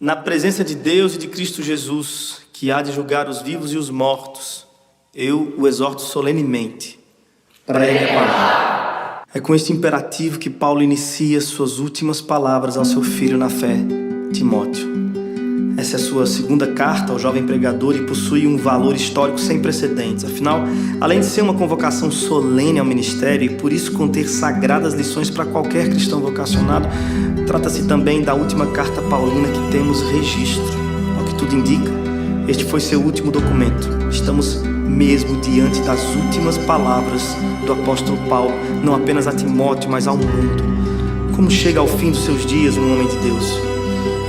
Na presença de Deus e de Cristo Jesus, que há de julgar os vivos e os mortos, eu o exorto solenemente. Pregue a palavra. É com este imperativo que Paulo inicia suas últimas palavras ao seu filho na fé, Timóteo. Essa é a sua segunda carta ao jovem pregador e possui um valor histórico sem precedentes. Afinal, além de ser uma convocação solene ao ministério e por isso conter sagradas lições para qualquer cristão vocacionado, trata-se também da última carta paulina que temos registro. Ao que tudo indica, este foi seu último documento. Estamos mesmo diante das últimas palavras do apóstolo Paulo, não apenas a Timóteo, mas ao mundo. Como chega ao fim dos seus dias um homem de Deus?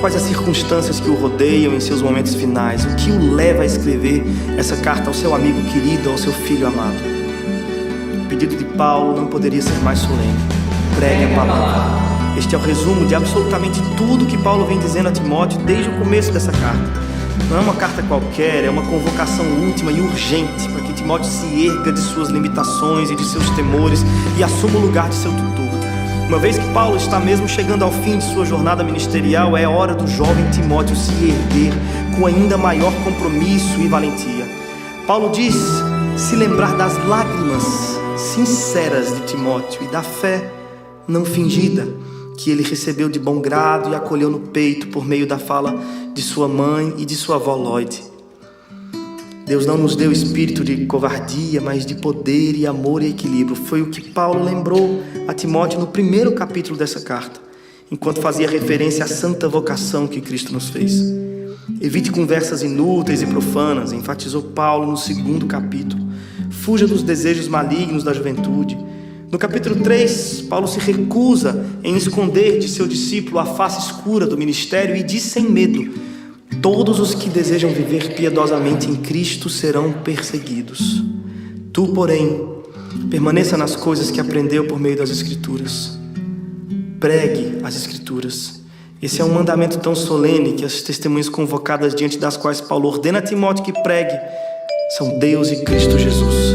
Quais as circunstâncias que o rodeiam em seus momentos finais? O que o leva a escrever essa carta ao seu amigo querido, ao seu filho amado? O pedido de Paulo não poderia ser mais solene. Pregue a palavra. Este é o resumo de absolutamente tudo que Paulo vem dizendo a Timóteo desde o começo dessa carta. Não é uma carta qualquer, é uma convocação última e urgente para que Timóteo se erga de suas limitações e de seus temores e assuma o lugar de seu tutor. Uma vez que Paulo está mesmo chegando ao fim de sua jornada ministerial, é hora do jovem Timóteo se erguer com ainda maior compromisso e valentia. Paulo diz se lembrar das lágrimas sinceras de Timóteo e da fé não fingida que ele recebeu de bom grado e acolheu no peito por meio da fala de sua mãe e de sua avó Lloyd. Deus não nos deu espírito de covardia, mas de poder e amor e equilíbrio. Foi o que Paulo lembrou a Timóteo no primeiro capítulo dessa carta, enquanto fazia referência à santa vocação que Cristo nos fez. Evite conversas inúteis e profanas, enfatizou Paulo no segundo capítulo. Fuja dos desejos malignos da juventude. No capítulo 3, Paulo se recusa em esconder de seu discípulo a face escura do ministério e diz sem medo: todos os que desejam viver piedosamente em Cristo serão perseguidos. Tu, porém, permaneça nas coisas que aprendeu por meio das Escrituras. Pregue as Escrituras. Esse é um mandamento tão solene que as testemunhas convocadas diante das quais Paulo ordena a Timóteo que pregue são Deus e Cristo Jesus.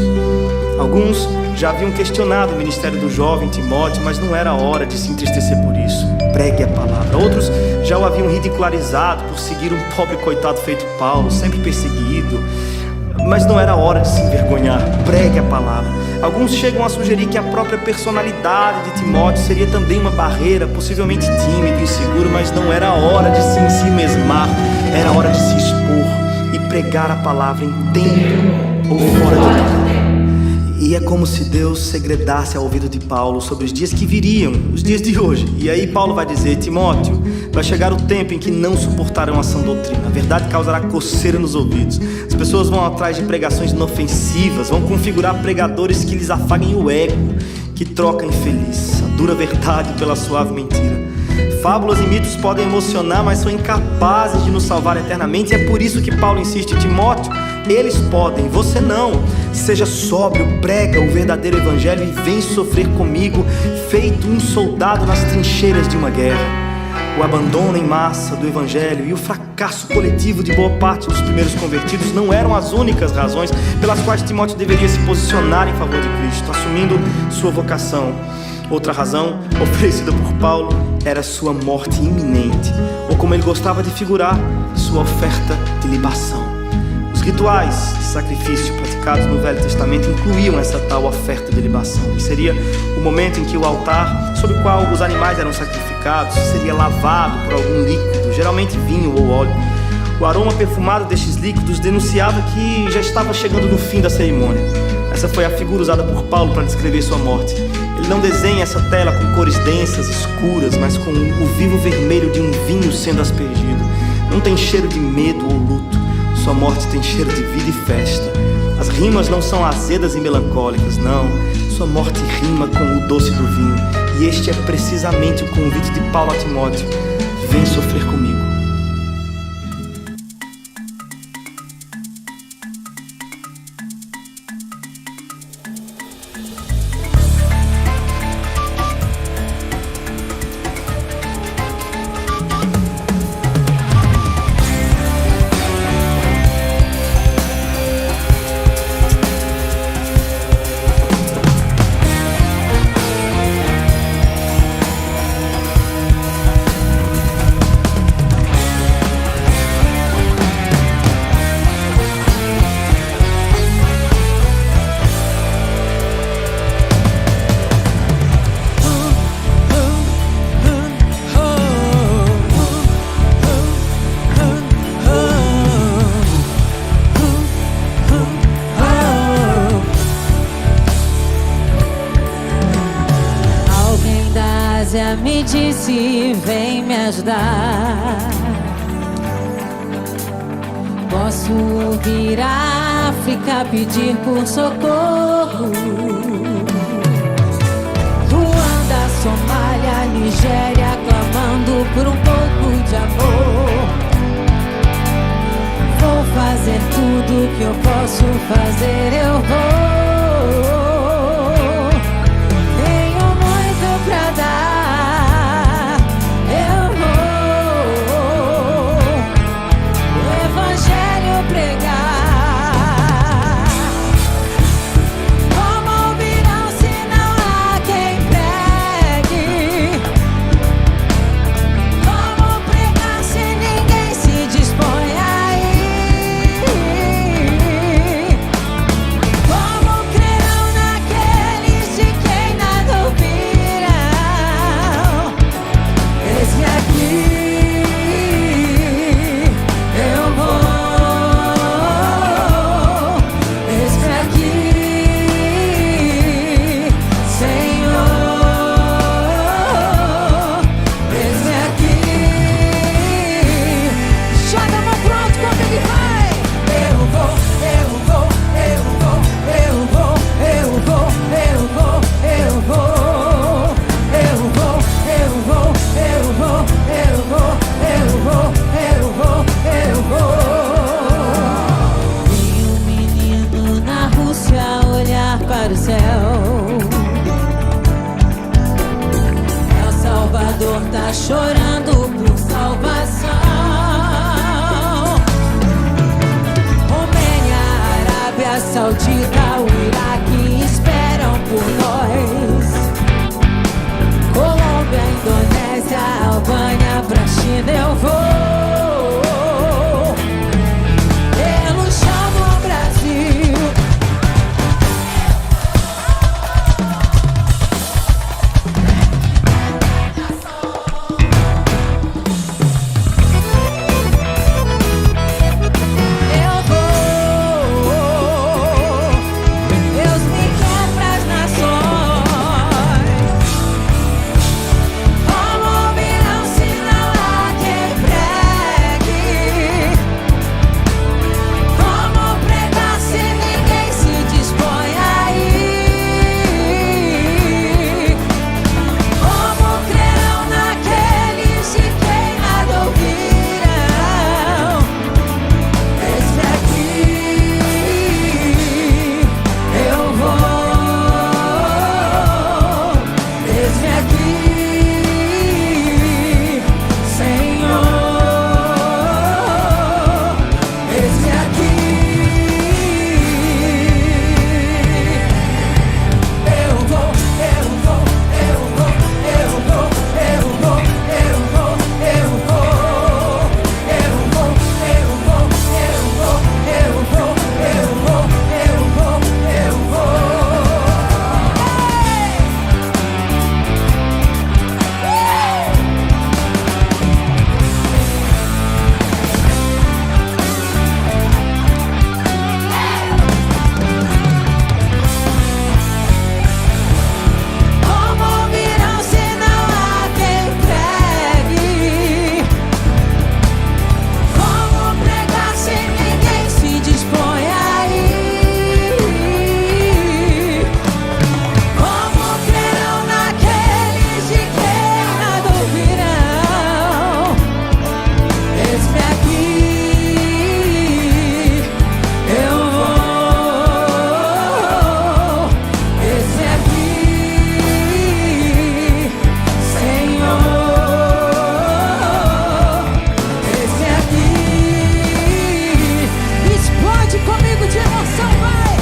Alguns já haviam questionado o ministério do jovem Timóteo, mas não era hora de se entristecer por isso. Pregue a palavra. Outros já o haviam ridicularizado por seguir um pobre coitado feito Paulo, sempre perseguido, mas não era hora de se envergonhar. Pregue a palavra. Alguns chegam a sugerir que a própria personalidade de Timóteo seria também uma barreira, possivelmente tímido e inseguro, mas não era hora de se ensimesmar, era hora de se expor e pregar a palavra em tempo ou fora de tempo. E é como se Deus segredasse ao ouvido de Paulo sobre os dias que viriam, os dias de hoje. E aí Paulo vai dizer: Timóteo, vai chegar o tempo em que não suportarão a sã doutrina. A verdade causará coceira nos ouvidos. As pessoas vão atrás de pregações inofensivas, vão configurar pregadores que lhes afaguem o ego, que trocam infeliz a dura verdade pela suave mentira. Fábulas e mitos podem emocionar, mas são incapazes de nos salvar eternamente. E é por isso que Paulo insiste: Timóteo, eles podem, você não. Seja sóbrio, prega o verdadeiro evangelho e vem sofrer comigo, feito um soldado nas trincheiras de uma guerra. O abandono em massa do evangelho e o fracasso coletivo de boa parte dos primeiros convertidos não eram as únicas razões pelas quais Timóteo deveria se posicionar em favor de Cristo, assumindo sua vocação. Outra razão, oferecida por Paulo, era sua morte iminente, ou como ele gostava de figurar, sua oferta de libação. Os rituais de sacrifício praticados no Velho Testamento incluíam essa tal oferta de libação, que seria o momento em que o altar sobre o qual os animais eram sacrificados seria lavado por algum líquido, geralmente vinho ou óleo. O aroma perfumado destes líquidos denunciava que já estava chegando no fim da cerimônia. Essa foi a figura usada por Paulo para descrever sua morte. Ele não desenha essa tela com cores densas, escuras, mas com o vivo vermelho de um vinho sendo aspergido. Não tem cheiro de medo ou luto. Sua morte tem cheiro de vida e festa. As rimas não são azedas e melancólicas, não. Sua morte rima com o doce do vinho. E este é precisamente o convite de Paulo a Timóteo: vem sofrer comigo. disse: vem me ajudar. Posso vir à África pedir por socorro. Ruanda, Somália, Nigéria, clamando por um pouco de amor. Vou fazer tudo que eu posso fazer, eu vou. Tenho muito pra dar, eu vou. O evangelho pregar. Como ouvirão se não há quem pregue? Como pregar se ninguém se dispõe a ir? Como crerão naqueles de quem nada ouviram? Eis-me aqui, eu vou. Eis-me aqui, Senhor. Eis-me aqui. Joga a mão pro alto comigo e vai. Eu vou, eu vou, eu vou, eu vou, eu vou, eu vou, eu vou. Eu vou, eu vou, eu vou, eu vou, eu vou, eu vou, eu vou. Vi um menino na Rússia olhar para o céu. El Salvador tá chorando por salvação. Romênia, Arábia Saudita, o Iraque esperam por nós. Colômbia, Indonésia, Albânia, pra China eu vou. Pelo chão do Brasil. Eu vou. Deus me quer pras nações. Como ouvirão se não há quem pregue? Como pregar se ninguém se dispõe a ir? Como crerão naqueles de quem nada ouviram? Eis-me aqui, eu vou. Eis-me aqui, Senhor. Eis-me aqui. Eu vou, eu vou, eu vou, eu vou, eu vou, eu vou, eu vou. Eu vou, eu vou, eu vou, eu vou, eu vou, eu vou, eu vou. Como ouvirão se não há quem pregue? Como pregar se ninguém se dispõe a ir? Como crerão naqueles de quem nada ouvirão? Eis-me aqui, eu vou. Eis-me aqui, Senhor. Eis-me aqui. Explode comigo de emoção, vai!